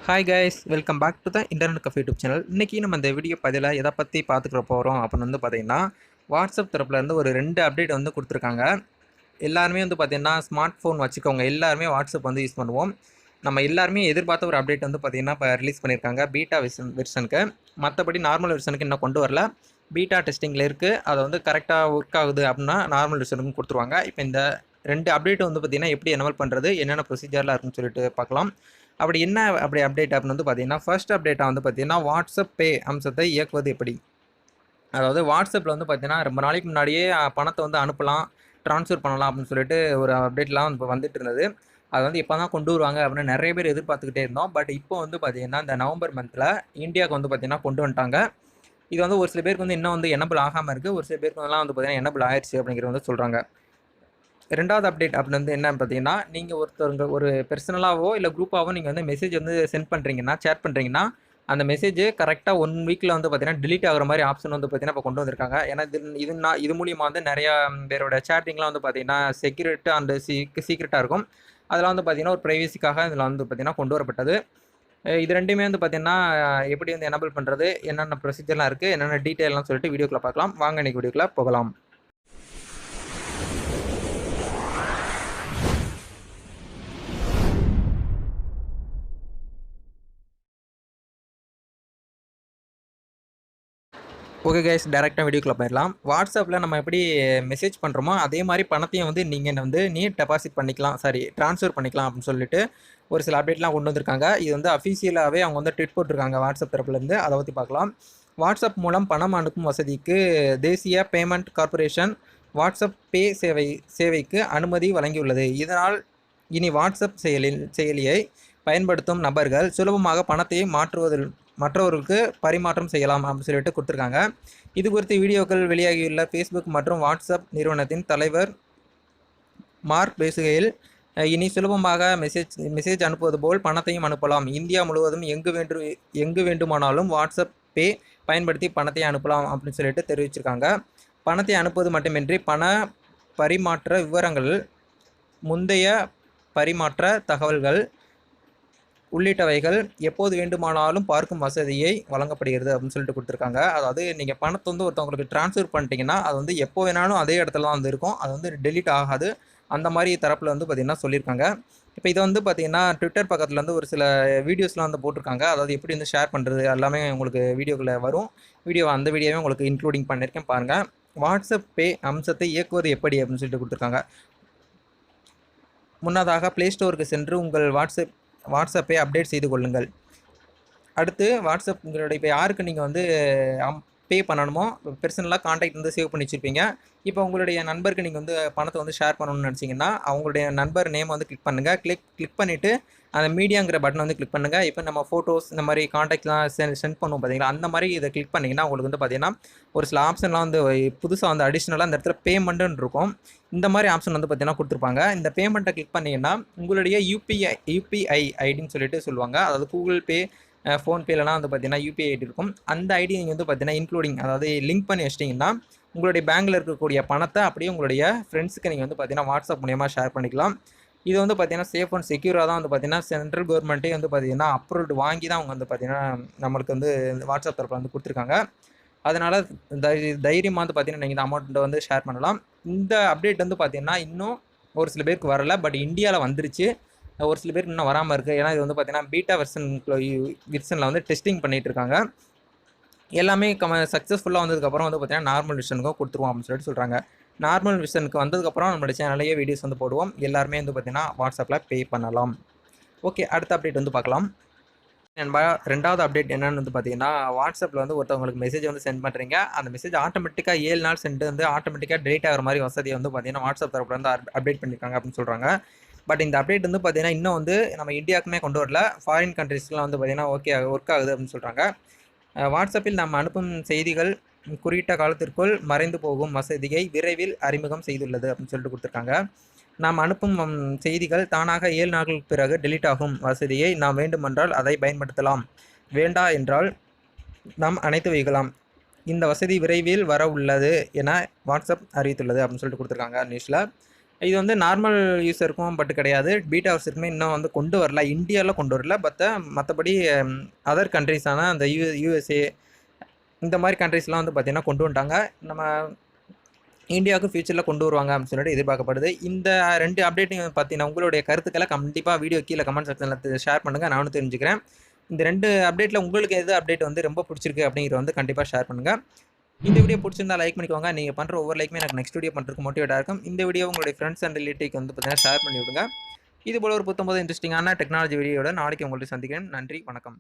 Hi guys, welcome back to the internet cafe YouTube channel. இன்றைக்கி நம்ம இந்த video பதில் எதை பற்றி பார்த்துக்கிற போகிறோம் அப்படின்னு வந்து பார்த்திங்கன்னா, வாட்ஸ்அப் தரப்புலேருந்து ஒரு 2 அப்டேட் வந்து கொடுத்துருக்காங்க. எல்லாருமே வந்து பார்த்திங்கன்னா ஸ்மார்ட் ஃபோன் வச்சுக்கவங்க எல்லாருமே வாட்ஸ்அப் வந்து யூஸ் பண்ணுவோம். நம்ம எல்லாருமே எதிர்பார்த்த ஒரு அப்டேட் வந்து பார்த்திங்கன்னா இப்போ ரிலீஸ் பண்ணியிருக்காங்க பீட்டா வெர்ஷனுக்கு. மற்றபடி நார்மல் வெர்ஷனுக்கு இன்னும் கொண்டு வரல. பீட்டா டெஸ்டிங்கில் இருக்குது. அதை வந்து கரெக்டாக ஒர்க் ஆகுது அப்படின்னா நார்மல் வெர்ஷனுக்கும் கொடுத்துருவாங்க. இப்போ இந்த 2 அப்டேட் வந்து பார்த்திங்கன்னா எப்படி எனேபிள் பண்ணுறது, என்னென்ன ப்ரொசீஜர்லாம் இருக்குன்னு சொல்லிட்டு பார்க்கலாம். அப்படி அப்டேட் அப்படின்னு வந்து பார்த்தீங்கன்னா, ஃபர்ஸ்ட் அப்டேட்டாக வந்து பார்த்தீங்கன்னா, வாட்ஸ்அப் பே அம்சத்தை இயக்குவது எப்படி? அதாவது வாட்ஸ்அப்பில் வந்து பார்த்தீங்கன்னா, ரொம்ப நாளைக்கு முன்னாடியே பணத்தை வந்து அனுப்பலாம், ட்ரான்ஸ்ஃபர் பண்ணலாம் அப்படின்னு சொல்லிட்டு ஒரு அப்டேட்லாம் இப்போ வந்துட்டு இருந்தது. அது வந்து எப்போ தான் கொண்டு வருவாங்க அப்படின்னு நிறைய பேர் எதிர்பார்த்துக்கிட்டே இருந்தோம். பட் இப்போ வந்து பார்த்தீங்கன்னா, இந்த நவம்பர் மந்தில் இந்தியாவுக்கு வந்து பார்த்தீங்கன்னா கொண்டு வந்துட்டாங்க. இது வந்து ஒரு சில பேருக்கு வந்து இன்னும் வந்து எனேபிள் ஆகாமல் இருக்குது. ஒரு சில பேருக்கு வந்து பார்த்தீங்கன்னா எனேபிள் ஆயிடுச்சு அப்படிங்கிறது வந்து சொல்கிறாங்க. 2வது அப்டேட் அப்படின்னு வந்து என்னன்னு பார்த்தீங்கன்னா, நீங்கள் ஒருத்தவங்க ஒரு பெர்சனலாவோ இல்லை குரூப்பாவோ நீங்கள் வந்து மெசேஜ் வந்து சென்ட் பண்ணுறீங்கன்னா, சேட் பண்ணுறீங்கன்னா, அந்த மெசேஜ் கரெக்டாக 1 வீக்கில் வந்து பார்த்தீங்கன்னா டிலீட் ஆகிற மாதிரி ஆப்ஷன் வந்து பார்த்தீங்கன்னா இப்போ கொண்டு வந்திருக்காங்க. ஏன்னா இது மூலியமாக வந்து நிறையா பேரோட சேட்டிங்லாம் வந்து பார்த்தீங்கன்னா செக்யூரிட்டி அண்ட் சீக்ரெட்டாக இருக்கும். அதெல்லாம் வந்து பார்த்தீங்கன்னா ஒரு ப்ரைவசிக்காக இதில் வந்து பார்த்தீங்கன்னா கொண்டு வரப்பட்டது. இது 2மே வந்து பார்த்தீங்கன்னா எப்படி வந்து எனேபிள் பண்ணுறது, என்னென்ன ப்ரொசீஜர்லாம் இருக்குது, என்னென்ன டீட்டெயில்லாம் சொல்லிட்டு வீடியோக்குள்ள பார்க்கலாம். வாங்க இன்னைக்கு வீடியோக்குள்ள போகலாம். ஓகே கைஸ், டேரெக்டாக வீடியோக்குள்ள போயிடலாம். வாட்ஸ்அப்பில் நம்ம எப்படி மெசேஜ் பண்ணுறோமோ அதே மாதிரி பணத்தையும் வந்து நீங்கள் வந்து டெபாசிட் பண்ணிக்கலாம், ட்ரான்ஸ்ஃபர் பண்ணிக்கலாம் அப்படின்னு சொல்லிட்டு ஒரு சில அப்டேட்லாம் கொண்டு வந்திருக்காங்க. இது வந்து அஃபீஷியலாகவே அவங்க வந்து ட்வீட் போட்டிருக்காங்க வாட்ஸ்அப் தரப்புலேருந்து. அதை பற்றி பார்க்கலாம். வாட்ஸ்அப் மூலம் பணம் அனுப்பும் வசதிக்கு தேசிய பேமெண்ட் கார்ப்பரேஷன் வாட்ஸ்அப் பே சேவைக்கு அனுமதி வழங்கியுள்ளது. இதனால் இனி வாட்ஸ்அப் செயலியை பயன்படுத்தும் நபர்கள் சுலபமாக பணத்தை மற்றவர்களுக்கு பரிமாற்றம் செய்யலாம் அப்படின்னு சொல்லிட்டு கொடுத்துருக்காங்க. இது குறித்து வீடியோக்கள் வெளியாகியுள்ள ஃபேஸ்புக் மற்றும் வாட்ஸ்அப் நிறுவனத்தின் தலைவர் மார்க் பேசுகையில், இனி சுலபமாக மெசேஜ் அனுப்புவது போல் பணத்தையும் அனுப்பலாம். இந்தியா முழுவதும் எங்கு வேண்டுமானாலும் வாட்ஸ்அப் பே பயன்படுத்தி பணத்தை அனுப்பலாம் அப்படின்னு சொல்லிட்டு தெரிவிச்சிருக்காங்க. பணத்தை அனுப்புவது மட்டுமின்றி பண பரிமாற்ற விவரங்கள், முந்தைய பரிமாற்ற தகவல்கள் உள்ளிட்டவைகள் எப்போது வேண்டுமானாலும் பார்க்கும் வசதியை வழங்கப்படுகிறது அப்படின்னு சொல்லிட்டு கொடுத்துருக்காங்க. அதாவது நீங்கள் பணத்தை வந்து ஒருத்தவங்களுக்கு ட்ரான்ஸ்ஃபர் பண்ணிட்டீங்கன்னா அது வந்து எப்போ வேணாலும் அதே இடத்துல தான் வந்து இருக்கும். அது வந்து டெலீட் ஆகாது. அந்த மாதிரி தரப்பில் வந்து பார்த்திங்கன்னா சொல்லியிருக்காங்க. இப்போ இதை வந்து பார்த்திங்கன்னா ட்விட்டர் பக்கத்தில் வந்து ஒரு சில வீடியோஸ்லாம் வந்து போட்டிருக்காங்க. அதாவது எப்படி வந்து ஷேர் பண்ணுறது எல்லாமே உங்களுக்கு வீடியோக்குள்ளே வரும். அந்த வீடியோவே உங்களுக்கு இன்க்ளூடிங் பண்ணியிருக்கேன் பாருங்கள். வாட்ஸ்அப் பே அம்சத்தை இயக்குவது எப்படி அப்படின்னு சொல்லிட்டு கொடுத்துருக்காங்க. முன்னதாக ப்ளே ஸ்டோருக்கு சென்று உங்கள் வாட்ஸ்அப்பை அப்டேட் செய்து கொள்ளுங்கள். அடுத்து வாட்ஸ்அப் உங்களுடைய இப்போ யாருக்கு நீங்கள் வந்து பே பண்ணணுமோ பெர்சனலாக காண்டாக்ட் வந்து சேவ் பண்ணி வச்சுருப்பீங்க. இப்போ உங்களுடைய நண்பருக்கு நீங்கள் வந்து பணத்தை வந்து ஷேர் பண்ணணும்னு நினச்சிங்கன்னா அவங்களுடைய நண்பர் நேம் வந்து கிளிக் பண்ணுங்கள். கிளிக் பண்ணிவிட்டு அந்த மீடியாங்கிற பட்டன் வந்து கிளிக் பண்ணுங்கள். இப்போ நம்ம ஃபோட்டோஸ் இந்த மாதிரி காண்டாக்ட்லாம் சென்ட் பண்ணுவோம் பார்த்தீங்களா, அந்த மாதிரி இதை கிளிக் பண்ணிங்கன்னா உங்களுக்கு வந்து பார்த்தீங்கன்னா ஒரு சில ஆப்ஷன்லாம் வந்து புதுசாக வந்து அடிஷ்னலாக அந்த இடத்துல பேமெண்ட்டுன்னு இருக்கும். இந்த மாதிரி ஆப்ஷன் வந்து பார்த்தீங்கன்னா கொடுத்துருப்பாங்க. இந்த பேமெண்ட்டை கிளிக் பண்ணிங்கன்னா உங்களுடைய யூபிஐ ஐடின்னு சொல்லிட்டு சொல்லுவாங்க. அதாவது கூகுள் பே, ஃபோன்பேலலாம் வந்து பார்த்தீங்கன்னா யூபிஐ ஐடி இருக்கும். அந்த ஐடி நீங்கள் வந்து பார்த்தீங்கன்னா இன்க்ளூடிங் அதாவது லிங்க் பண்ணி வச்சிட்டிங்கன்னா உங்களுடைய பேங்க்கில் இருக்கக்கூடிய பணத்தை அப்படியே உங்களுடைய ஃப்ரெண்ட்ஸுக்கு நீங்கள் வந்து பார்த்தீங்கன்னா வாட்ஸ்அப் மூலியமாக ஷேர் பண்ணிக்கலாம். இது வந்து பார்த்தீங்கன்னா சேஃப் அண்ட் செக்யூராக தான் வந்து பார்த்தீங்கன்னா சென்ட்ரல் கவர்மெண்ட்டே வந்து பார்த்தீங்கன்னா அப்ரூவ்டு வாங்கி தான் அவங்க வந்து பார்த்தீங்கன்னா நம்மளுக்கு வந்து வாட்ஸ்அப் தரப்பில் வந்து கொடுத்துருக்காங்க. அதனால் தைரியமாக வந்து பார்த்தீங்கன்னா நீங்கள் இந்த அமௌண்ட்டை வந்து ஷேர் பண்ணலாம். இந்த அப்டேட் வந்து பார்த்தீங்கன்னா இன்னும் ஒரு சில பேருக்கு வரல. பட் இந்தியாவில் வந்துருச்சு. ஒரு சில பேருக்கு இன்னும் வராமல் இருக்குது. ஏன்னா இது வந்து பார்த்தீங்கன்னா பீட்டா வெர்ஷனில் வந்து டெஸ்டிங் பண்ணிகிட்டு இருக்காங்க. எல்லாமே சக்ஸஸ்ஃபுல்லாக வந்ததுக்கப்புறம் வந்து பார்த்தீங்கன்னா நார்மல் வெர்ஷனுக்கும் கொடுத்துருவோம் அப்படின்னு சொல்லிட்டு சொல்கிறாங்க. நார்மல் வெர்ஷனுக்கு வந்ததுக்கப்புறம் நம்மளோட சேனல்லையே வீடியோஸ் வந்து போடுவோம். எல்லாருமே வந்து பார்த்தீங்கன்னா வாட்ஸ்அப்பில் பே பண்ணலாம். ஓகே, அடுத்த அப்டேட் வந்து பார்க்கலாம். நண்பா, 2வது அப்டேட் என்னன்னு வந்து பார்த்தீங்கன்னா, வாட்ஸ்அப்பில் வந்து ஒருத்தவங்களுக்கு மெசேஜ் வந்து சென்ட் பண்ணுறீங்க. அந்த மெசேஜ் ஆட்டோமேட்டிக்காக 7 நாள் சென்று வந்து ஆட்டோமேட்டிக்காக டெலிட் ஆகிற மாதிரி வசதியை வந்து பார்த்தீங்கன்னா வாட்ஸ்அப் தரப்புல வந்து அப்டேட் பண்ணியிருக்காங்க அப்படின்னு சொல்கிறாங்க. பட் இந்த அப்டேட் வந்து பார்த்தீங்கன்னா இன்னும் வந்து நம்ம இந்தியாவுக்குமே கொண்டு வரல. ஃபாரின் கண்ட்ரீஸ்லாம் வந்து பார்த்தீங்கன்னா ஒர்க் ஆகுது அப்படின்னு சொல்கிறாங்க. வாட்ஸ்அப்பில் நாம் அனுப்பும் செய்திகள் குறிப்பிட்ட காலத்திற்குள் மறைந்து போகும் வசதியை விரைவில் அறிமுகம் செய்துள்ளது அப்படின்னு சொல்லிட்டு கொடுத்துருக்காங்க. நாம் அனுப்பும் செய்திகள் தானாக 7 நாட்களுக்கு பிறகு டெலீட் ஆகும் வசதியை நாம் வேண்டுமென்றால் அதை பயன்படுத்தலாம். வேண்டா என்றால் நாம் அணைத்து வைக்கலாம். இந்த வசதி விரைவில் வர உள்ளது என வாட்ஸ்அப் அறிவித்துள்ளது அப்படின்னு சொல்லிட்டு கொடுத்துருக்காங்க நியூஸில். இது வந்து நார்மல் யூஸருக்கும் பட் கிடையாது. பீட்டா வெர்ஷனுமே இன்னும் வந்து கொண்டு வரல. இந்தியாவில் கொண்டு வரல. மற்றபடி அதர் கண்ட்ரீஸான அந்த யூஎஸ்ஏ இந்த மாதிரி கண்ட்ரீஸ்லாம் வந்து பார்த்தீங்கன்னா கொண்டு வந்துட்டாங்க. நம்ம இந்தியாவுக்கு ஃபியூச்சரில் கொண்டு வருவாங்க அப்படின்னு சொல்லிட்டு எதிர்பார்க்கப்படுது. இந்த 2 அப்டேட்டையும் பார்த்தீங்கன்னா உங்களுடைய கருத்துக்களை கண்டிப்பாக வீடியோ கீழே கமெண்ட் செக்ஷனில் ஷேர் பண்ணுங்கள். நானும் தெரிஞ்சுக்கிறேன். இந்த 2 அப்டேட்டில் உங்களுக்கு எது அப்டேட் வந்து ரொம்ப பிடிச்சிருக்கு அப்படிங்கிறத வந்து கண்டிப்பாக ஷேர் பண்ணுங்கள். இந்த வீடியோ பிடிச்சிருந்தா லைக் பண்ணிக்கோங்க. நீங்கள் பண்ணுற ஒவ்வொரு லைக்குமே எனக்கு நெக்ஸ்ட் வீடியோ பண்ணுறதுக்கு மோட்டிவேட்டாக இருக்கும். இந்த வீடியோ உங்களுடைய ஃப்ரெண்ட்ஸ் அண்ட் ரிலேட்டிவ்க்கு வந்து பார்த்தீங்கன்னா ஷேர் பண்ணி விடுங்க. இதுபோல் ஒரு 19 இன்ட்ரெஸ்டிங்கான டெக்னாலஜி வீடியோட நாளைக்கு உங்களை சந்திக்கிறேன். நன்றி, வணக்கம்.